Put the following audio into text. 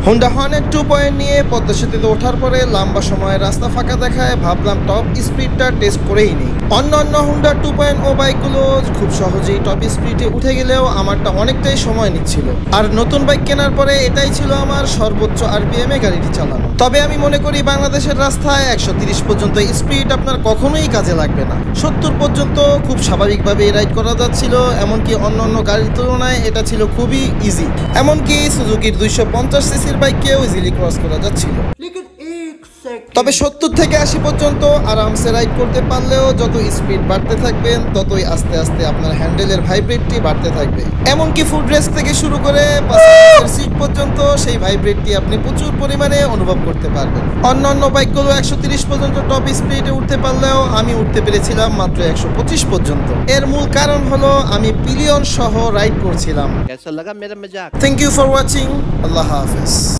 Honda Hornet 2 নিয়ে পদ্মা সেতুতে ওঠার পরে লম্বা সময় রাস্তা ফাঁকা দেখায় ভাবলাম টপ স্পিডটা টেস্ট করেই নিই। অন্যান্য হোন্ডা 2.0 বাইকগুলো খুব সহজেই টপ স্পিডে উঠে গেলেও আমারটা অনেকটাই সময় নিচ্ছিল। আর নতুন বাইক কেনার পরে এটাই ছিল আমার সর্বোচ্চ আরপিএম এ গাড়িটি চালানো। তবে আমি মনে করি বাংলাদেশের রাস্তায় 130 পর্যন্ত স্পিড আপনার কখনোই কাজে লাগবে না। 70 পর্যন্ত খুব স্বাভাবিকভাবে রাইড করা যাচ্ছিল, এমনকি অন্যান্য গাড়ির তুলনায় এটা ছিল খুবই ইজি। এমনকি সুজুকির 250 সিসির বাইককেও ইজিলি ক্রস করা যাচ্ছিল। তবে 70 থেকে 80 পর্যন্ত আরামসে রাইড করতে পারলেও যত স্পিড বাড়তে থাকবেন ততই আস্তে আস্তে আপনার হ্যান্ডেলের ভাইব্রেটটি বাড়তে থাকবে। এমনকি ফুড রেস্ট থেকে শুরু করে প্যাসেঞ্জার সিট পর্যন্ত সেই ভাইব্রেটটি আপনি প্রচুর পরিমাণে অনুভব করতে পারবেন। অন্যান্য বাইকগুলো 130 পর্যন্ত টপ স্পিডে উঠতে পারলেও আমি উঠতে পেরেছিলাম মাত্র 125 পর্যন্ত। এর মূল কারণ হলো আমি পিলিয়ন সহ রাইড করছিলাম। Thank you for watching. আল্লাহ হাফেজ।